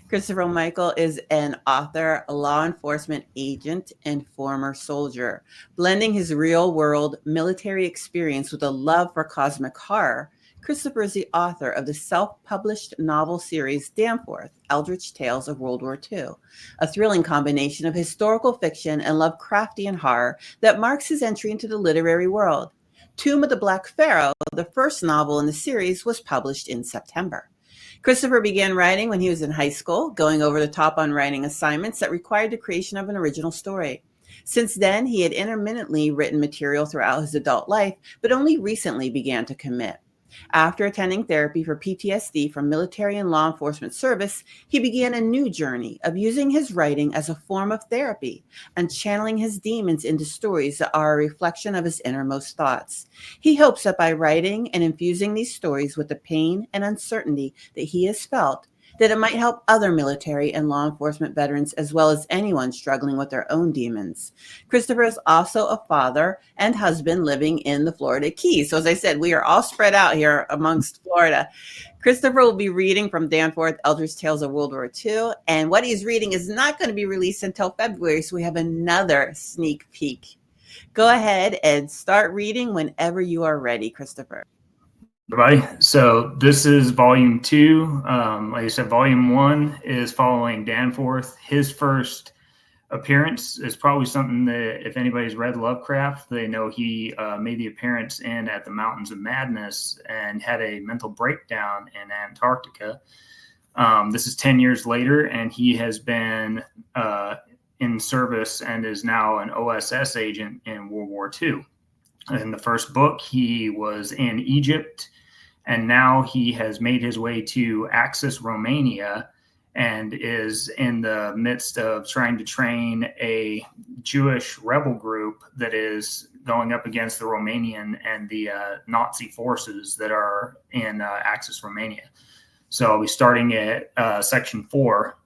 Christopher Michael is an author, a law enforcement agent, and former soldier. Blending his real world military experience with a love for cosmic horror, Christopher is the author of the self published novel series Danforth, Eldritch Tales of World War II, a thrilling combination of historical fiction and Lovecraftian horror that marks his entry into the literary world. Tomb of the Black Pharaoh, the first novel in the series, was published in September. Christopher began writing when he was in high school, going over the top on writing assignments that required the creation of an original story. Since then, he had intermittently written material throughout his adult life, but only recently began to commit. After attending therapy for PTSD from military and law enforcement service, he began a new journey of using his writing as a form of therapy and channeling his demons into stories that are a reflection of his innermost thoughts. He hopes that by writing and infusing these stories with the pain and uncertainty that he has felt, that it might help other military and law enforcement veterans as well as anyone struggling with their own demons. Christopher is also a father and husband living in the Florida Keys. So as I said, we are all spread out here amongst Florida. Christopher will be reading from Danforth, Eldritch Tales of World War II. And what he's reading is not going to be released until February. So we have another sneak peek. Go ahead and start reading whenever you are ready, Christopher. Everybody. So this is volume 2. Like I said, volume 1 is following Danforth. His first appearance is probably something that if anybody's read Lovecraft, they know he made the appearance in At the Mountains of Madness and had a mental breakdown in Antarctica. This is 10 years later, and he has been in service and is now an OSS agent in World War II. In the first book, he was in Egypt, and now he has made his way to Axis, Romania, and is in the midst of trying to train a Jewish rebel group that is going up against the Romanian and the Nazi forces that are in Axis, Romania. So I'll be starting at section 4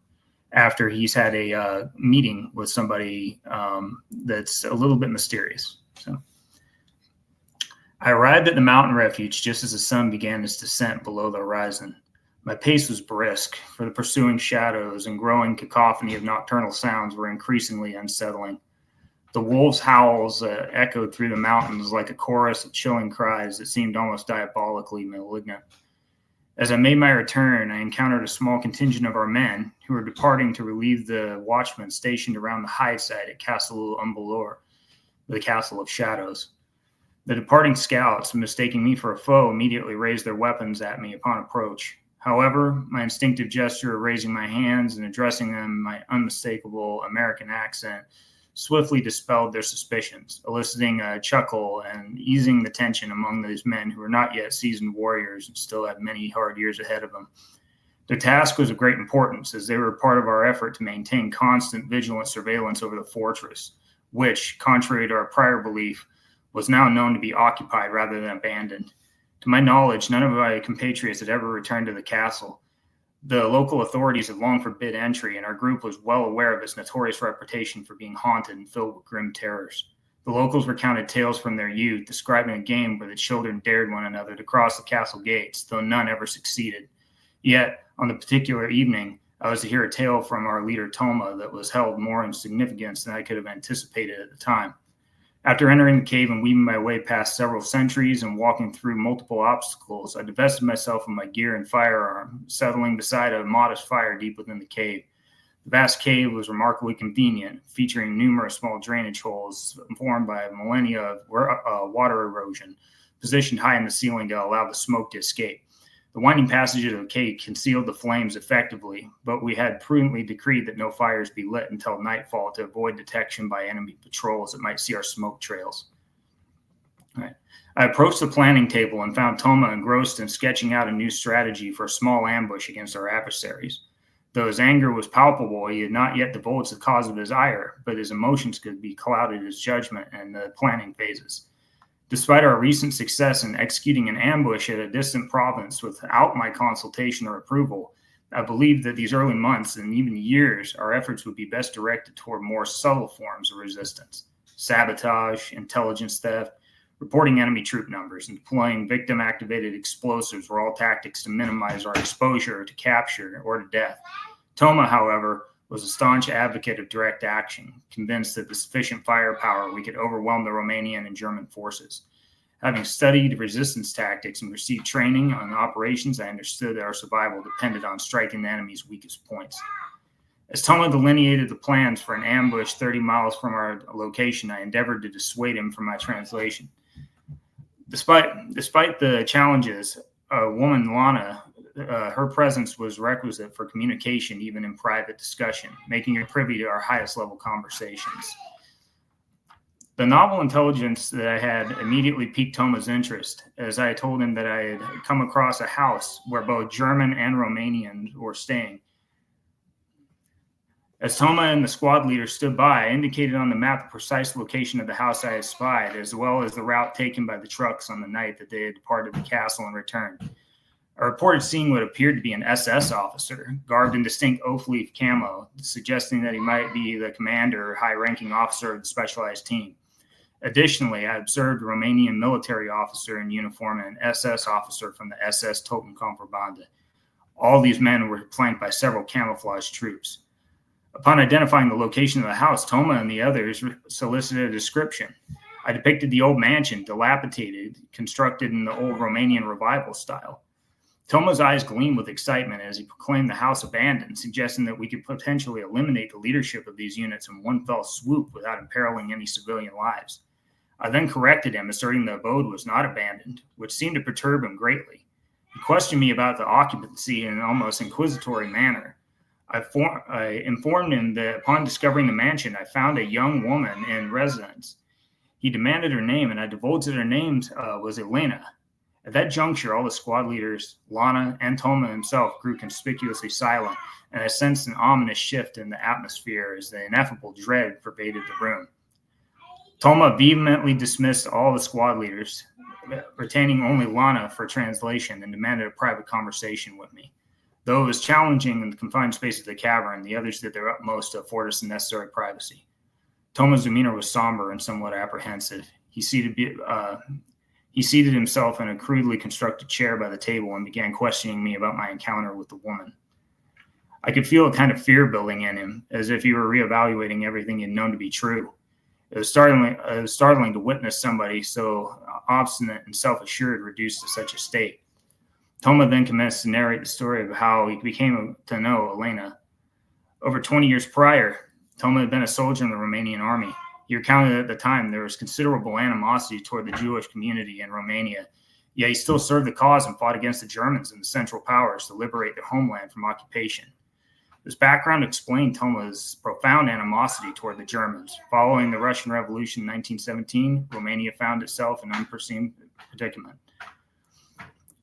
after he's had a meeting with somebody that's a little bit mysterious. So I arrived at the mountain refuge just as the sun began its descent below the horizon. My pace was brisk, for the pursuing shadows and growing cacophony of nocturnal sounds were increasingly unsettling. The wolves' howls echoed through the mountains like a chorus of chilling cries that seemed almost diabolically malignant. As I made my return, I encountered a small contingent of our men who were departing to relieve the watchmen stationed around the high side at Castle Umbelor, the Castle of Shadows. The departing scouts, mistaking me for a foe, immediately raised their weapons at me upon approach. However, my instinctive gesture of raising my hands and addressing them in my unmistakable American accent swiftly dispelled their suspicions, eliciting a chuckle and easing the tension among those men who were not yet seasoned warriors and still had many hard years ahead of them. Their task was of great importance, as they were part of our effort to maintain constant vigilant surveillance over the fortress, which, contrary to our prior belief, was now known to be occupied rather than abandoned. To my knowledge, none of my compatriots had ever returned to the castle. The local authorities had long forbid entry, and our group was well aware of its notorious reputation for being haunted and filled with grim terrors. The locals recounted tales from their youth, describing a game where the children dared one another to cross the castle gates, though none ever succeeded. Yet, on the particular evening, I was to hear a tale from our leader Toma that was held more in significance than I could have anticipated at the time. After entering the cave and weaving my way past several sentries and walking through multiple obstacles, I divested myself of my gear and firearm, settling beside a modest fire deep within the cave. The vast cave was remarkably convenient, featuring numerous small drainage holes formed by millennia of water erosion, positioned high in the ceiling to allow the smoke to escape. The winding passages of the cave concealed the flames effectively, but we had prudently decreed that no fires be lit until nightfall to avoid detection by enemy patrols that might see our smoke trails. All right. I approached the planning table and found Toma engrossed in sketching out a new strategy for a small ambush against our adversaries. Though his anger was palpable, he had not yet divulged the cause of his ire, but his emotions could be clouded his judgment in the planning phases. Despite our recent success in executing an ambush at a distant province without my consultation or approval, I believed that these early months and even years, our efforts would be best directed toward more subtle forms of resistance: sabotage, intelligence theft, reporting enemy troop numbers, and deploying victim-activated explosives were all tactics to minimize our exposure to capture or to death. Toma, however, was a staunch advocate of direct action, convinced that with sufficient firepower we could overwhelm the Romanian and German forces. Having studied resistance tactics and received training on operations, I understood that our survival depended on striking the enemy's weakest points. As Toma delineated the plans for an ambush 30 miles from our location, I endeavored to dissuade him from my translation. Despite the challenges, a woman, Lana, her presence was requisite for communication, even in private discussion, making her privy to our highest level conversations. The novel intelligence that I had immediately piqued Toma's interest, as I told him that I had come across a house where both German and Romanians were staying. As Toma and the squad leader stood by, I indicated on the map the precise location of the house I had spied, as well as the route taken by the trucks on the night that they had departed the castle and returned. I reported seeing what appeared to be an SS officer, garbed in distinct oak leaf camo, suggesting that he might be the commander or high-ranking officer of the specialized team. Additionally, I observed a Romanian military officer in uniform and an SS officer from the SS Totenkonverbande. All these men were flanked by several camouflaged troops. Upon identifying the location of the house, Toma and the others solicited a description. I depicted the old mansion, dilapidated, constructed in the old Romanian revival style. Toma's eyes gleamed with excitement as he proclaimed the house abandoned, suggesting that we could potentially eliminate the leadership of these units in one fell swoop without imperiling any civilian lives. I then corrected him, asserting the abode was not abandoned, which seemed to perturb him greatly. He questioned me about the occupancy in an almost inquisitory manner. I informed him that upon discovering the mansion, I found a young woman in residence. He demanded her name, and I divulged that her name was Elena. At that juncture, all the squad leaders, Lana and Toma himself, grew conspicuously silent, and I sensed an ominous shift in the atmosphere as the ineffable dread pervaded the room. Toma vehemently dismissed all the squad leaders, retaining only Lana for translation, and demanded a private conversation with me. Though it was challenging in the confined space of the cavern, the others did their utmost to afford us the necessary privacy. Toma's demeanor was somber and somewhat apprehensive. He seated himself in a crudely constructed chair by the table and began questioning me about my encounter with the woman. I could feel a kind of fear building in him, as if he were reevaluating everything he had known to be true. It was startling to witness somebody so obstinate and self-assured reduced to such a state. Toma then commenced to narrate the story of how he became to know Elena. Over 20 years prior, Toma had been a soldier in the Romanian army. He recounted that at the time there was considerable animosity toward the Jewish community in Romania, yet he still served the cause and fought against the Germans and the Central Powers to liberate their homeland from occupation. This background explained Toma's profound animosity toward the Germans. Following the Russian Revolution in 1917, Romania found itself in an unforeseen predicament.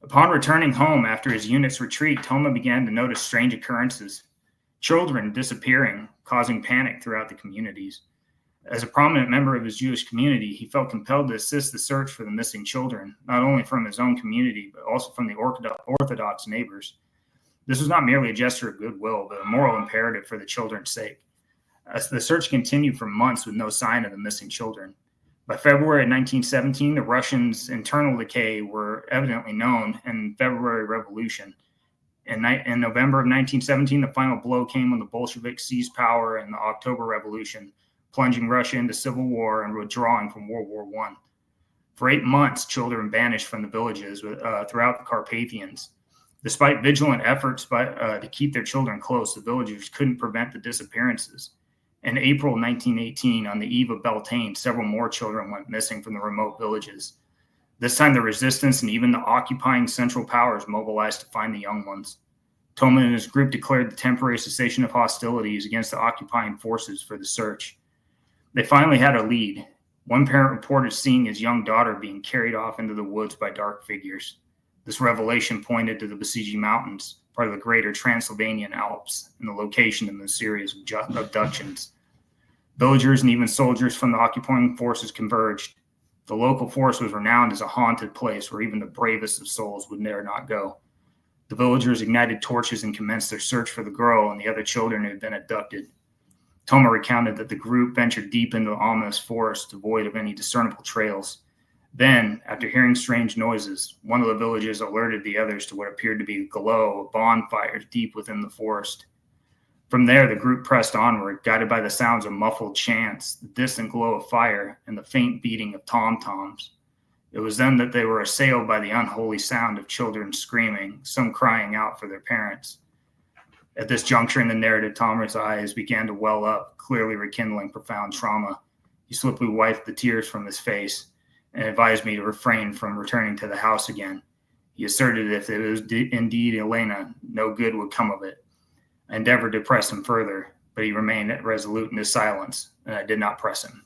Upon returning home after his unit's retreat, Toma began to notice strange occurrences. Children disappearing, causing panic throughout the communities. As a prominent member of his Jewish community, he felt compelled to assist the search for the missing children, not only from his own community, but also from the Orthodox neighbors. This was not merely a gesture of goodwill, but a moral imperative for the children's sake. As the search continued for months with no sign of the missing children. By February of 1917, the Russians' internal decay were evidently known, and February Revolution. In November of 1917, the final blow came when the Bolsheviks seized power in the October Revolution, plunging Russia into civil war and withdrawing from World War I. For 8 months, children vanished from the villages throughout the Carpathians. Despite vigilant efforts to keep their children close, the villagers couldn't prevent the disappearances. In April 1918, on the eve of Beltane, several more children went missing from the remote villages. This time, the resistance and even the occupying Central Powers mobilized to find the young ones. Toma and his group declared the temporary cessation of hostilities against the occupying forces for the search. They finally had a lead. One parent reported seeing his young daughter being carried off into the woods by dark figures. This revelation pointed to the Basiji Mountains, part of the greater Transylvanian Alps, and the location of the series of abductions. Villagers and even soldiers from the occupying forces converged. The local force was renowned as a haunted place where even the bravest of souls would dare not go. The villagers ignited torches and commenced their search for the girl and the other children who had been abducted. Toma recounted that the group ventured deep into the ominous forest, devoid of any discernible trails. Then, after hearing strange noises, one of the villagers alerted the others to what appeared to be a glow of bonfires deep within the forest. From there, the group pressed onward, guided by the sounds of muffled chants, the distant glow of fire, and the faint beating of tom-toms. It was then that they were assailed by the unholy sound of children screaming, some crying out for their parents. At this juncture in the narrative, Tomer's eyes began to well up, clearly rekindling profound trauma. He swiftly wiped the tears from his face and advised me to refrain from returning to the house again. He asserted if it was indeed Elena, no good would come of it. I endeavored to press him further, but he remained resolute in his silence, and I did not press him.